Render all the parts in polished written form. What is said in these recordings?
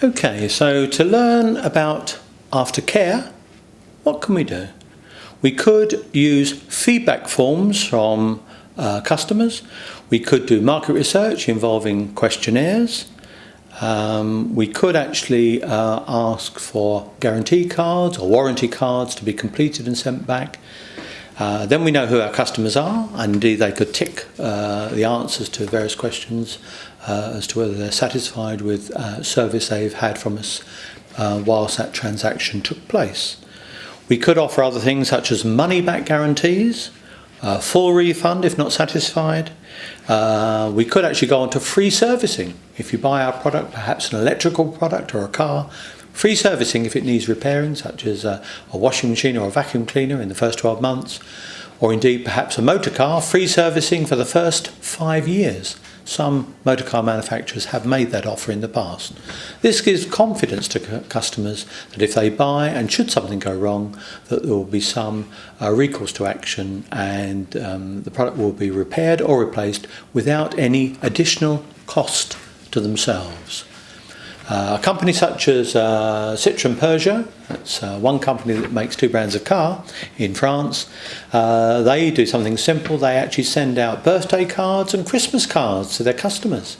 Okay, so to learn about aftercare, what can we do? We could use feedback forms from customers. We could do market research involving questionnaires. We could actually ask for guarantee cards or warranty cards to be completed and sent back. Then we know who our customers are, and indeed they could tick the answers to various questions as to whether they're satisfied with service they've had from us whilst that transaction took place. We could offer other things such as money-back guarantees, full refund if not satisfied. We could actually go on to free servicing. If you buy our product, perhaps an electrical product or a car, free servicing if it needs repairing, such as a washing machine or a vacuum cleaner in the first 12 months, or indeed perhaps a motor car, free servicing for the first 5 years. Some motor car manufacturers have made that offer in the past. This gives confidence to customers that if they buy and should something go wrong, that there will be some recourse to action and the product will be repaired or replaced without any additional cost to themselves. A company such as Citroën Peugeot, that's one company that makes two brands of car in France, they do something simple. They actually send out birthday cards and Christmas cards to their customers,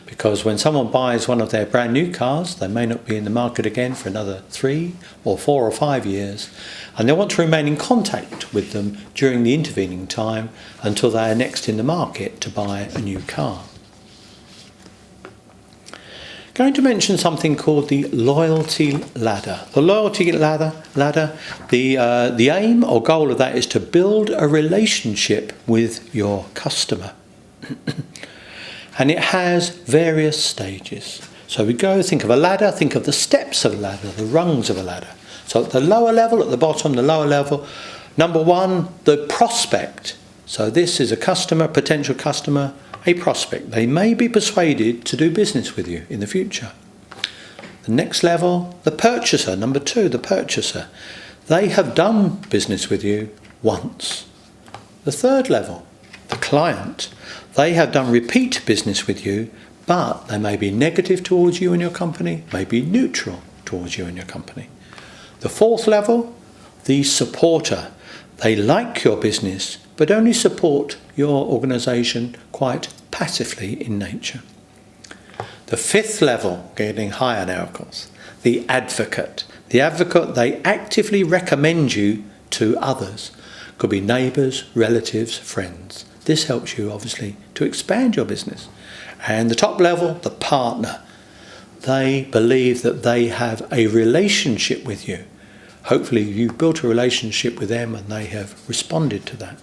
because when someone buys one of their brand new cars, they may not be in the market again for another 3 or 4 or 5 years, and they want to remain in contact with them during the intervening time until they are next in the market to buy a new car. Going to mention something called the loyalty ladder. The loyalty ladder, the aim or goal of that is to build a relationship with your customer. And it has various stages. So we go, think of a ladder, think of the steps of a ladder, the rungs of a ladder. So at the lower level, at the bottom, the lower level, number one, the prospect. So this is a customer, potential customer, a prospect. They may be persuaded to do business with you in the future. The next level, the purchaser. Number two, the purchaser. They have done business with you once. The third level, the client. They have done repeat business with you, but they may be negative towards you and your company, may be neutral towards you and your company. The fourth level, the supporter. They like your business, but only support your organisation quite passively in nature. The fifth level, getting higher now of course, the advocate. The advocate, they actively recommend you to others. Could be neighbours, relatives, friends. This helps you obviously to expand your business. And the top level, the partner. They believe that they have a relationship with you. Hopefully you've built a relationship with them and they have responded to that.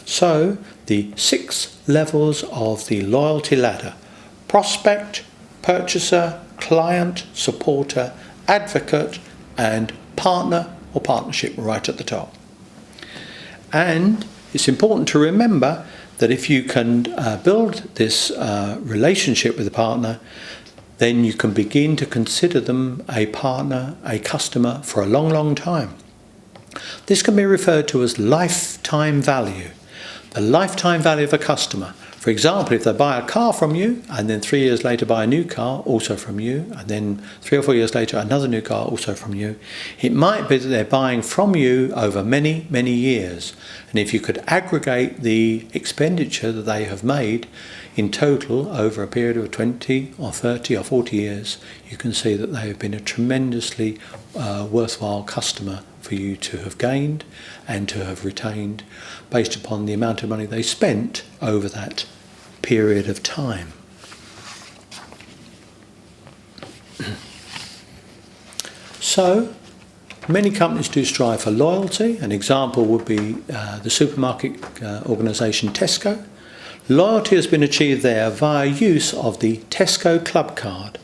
So the 6 levels of the loyalty ladder: prospect, purchaser, client, supporter, advocate, and partner or partnership right at the top. And it's important to remember that if you can build this relationship with a partner, then you can begin to consider them a partner, a customer for a long, long time. This can be referred to as lifetime value. The lifetime value of a customer. For example, if they buy a car from you and then 3 years later buy a new car also from you, and then 3 or 4 years later another new car also from you, it might be that they're buying from you over many, many years. And if you could aggregate the expenditure that they have made in total over a period of 20 or 30 or 40 years, you can see that they have been a tremendously worthwhile customer for you to have gained and to have retained based upon the amount of money they spent over that period of time. So, many companies do strive for loyalty. An example would be the supermarket organisation Tesco. Loyalty has been achieved there via use of the Tesco Club card.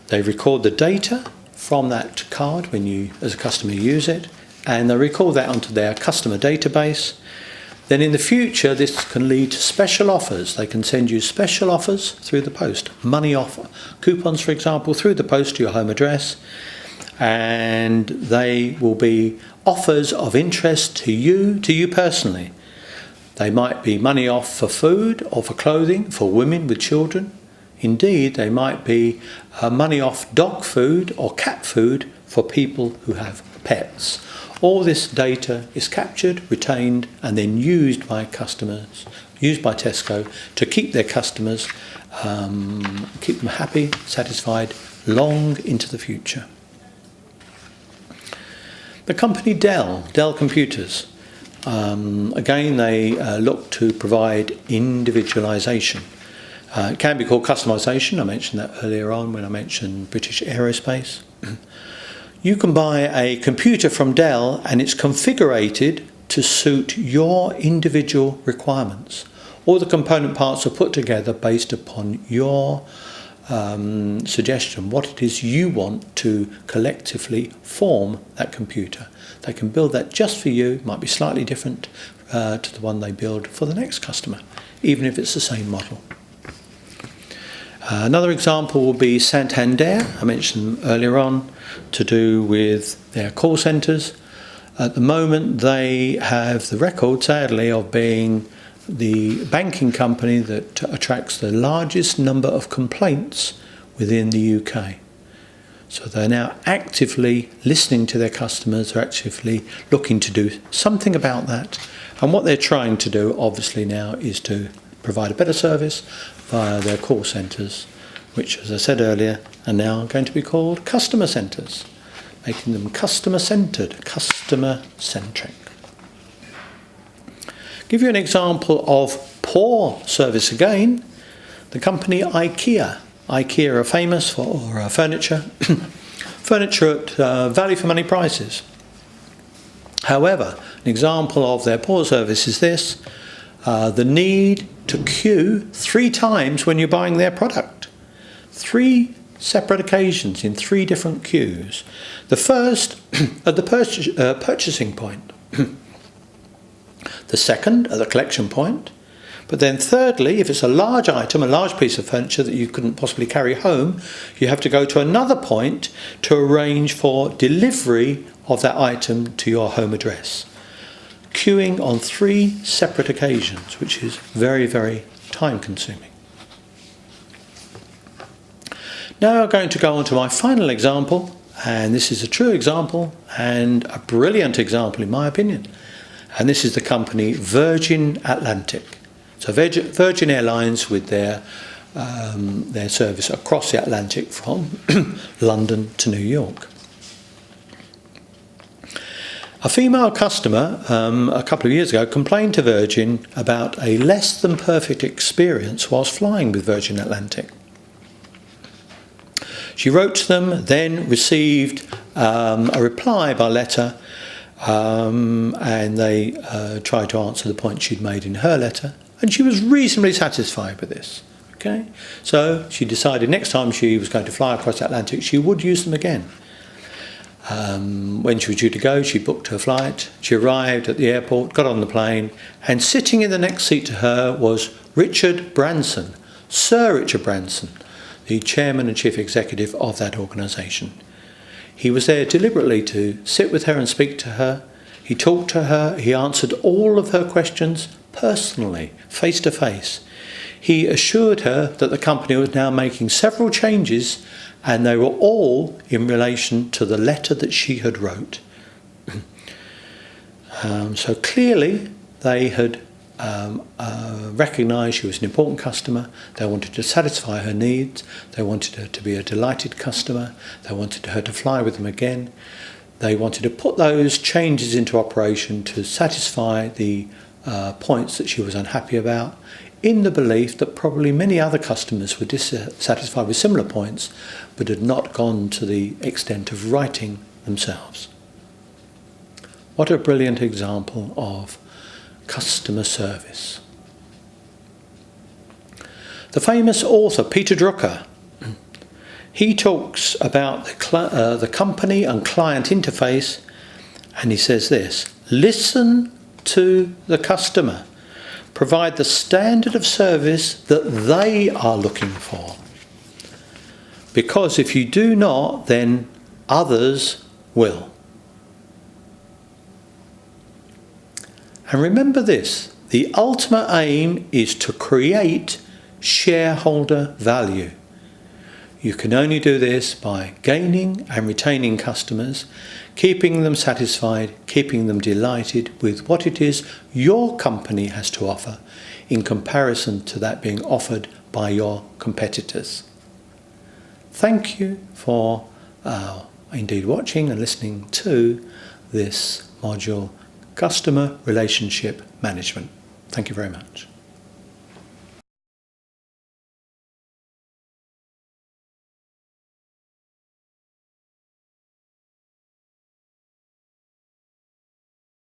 They record the data from that card when you, as a customer, use it, and they record that onto their customer database. Then in the future, this can lead to special offers. They can send you special offers through the post, money offer, coupons, for example, through the post to your home address, and they will be offers of interest to you personally. They might be money off for food or for clothing for women with children. Indeed, they might be money off dog food or cat food for people who have pets. All this data is captured, retained, and then used by customers, used by Tesco to keep their customers, keep them happy, satisfied, long into the future. The company Dell Computers, again they look to provide individualisation. It can be called customisation. I mentioned that earlier on when I mentioned British Aerospace. You can buy a computer from Dell and it's configured to suit your individual requirements. All the component parts are put together based upon your suggestion, what it is you want to collectively form that computer. They can build that just for you. It might be slightly different to the one they build for the next customer, even if it's the same model. Another example will be Santander. I mentioned them earlier on, to do with their call centres. At the moment they have the record, sadly, of being the banking company that attracts the largest number of complaints within the UK. So they're now actively listening to their customers, they're actively looking to do something about that. And what they're trying to do, obviously, now is to provide a better service via their call centres, which, as I said earlier, are now going to be called customer centres, making them customer-centred, customer-centric. Give you an example of poor service again. The company IKEA. IKEA are famous for furniture, furniture at value for money prices. However, an example of their poor service is this: the need to queue 3 times when you're buying their product. 3 separate occasions in 3 different queues. The first at the purchasing point. The second at the collection point. But then thirdly, if it's a large item, a large piece of furniture that you couldn't possibly carry home, you have to go to another point to arrange for delivery of that item to your home address. Queuing on 3 separate occasions, which is very, very time consuming. Now I'm going to go on to my final example, and this is a true example and a brilliant example in my opinion. And this is the company Virgin Atlantic. So Virgin Airlines with their service across the Atlantic from London to New York. A female customer a couple of years ago complained to Virgin about a less than perfect experience whilst flying with Virgin Atlantic. She wrote to them, then received a reply by letter, and they tried to answer the point she'd made in her letter, and she was reasonably satisfied with this. Okay, so she decided next time she was going to fly across the Atlantic, she would use them again. When she was due to go, she booked her flight. She arrived at the airport, got on the plane, and sitting in the next seat to her was Richard Branson, Sir Richard Branson, the chairman and chief executive of that organisation. He was there deliberately to sit with her and speak to her. He talked to her. He answered all of her questions personally, face to face. He assured her that the company was now making several changes, and they were all in relation to the letter that she had wrote. So clearly they had recognised she was an important customer. They wanted to satisfy her needs. They wanted her to be a delighted customer. They wanted her to fly with them again. They wanted to put those changes into operation to satisfy the points that she was unhappy about, in the belief that probably many other customers were dissatisfied with similar points but had not gone to the extent of writing themselves. What a brilliant example of customer service. The famous author Peter Drucker, he talks about the company and client interface, and he says this: listen to the customer. Provide the standard of service that they are looking for. Because if you do not, then others will. And remember this: the ultimate aim is to create shareholder value. You can only do this by gaining and retaining customers, keeping them satisfied, keeping them delighted with what it is your company has to offer in comparison to that being offered by your competitors. Thank you for indeed watching and listening to this module, Customer Relationship Management. Thank you very much.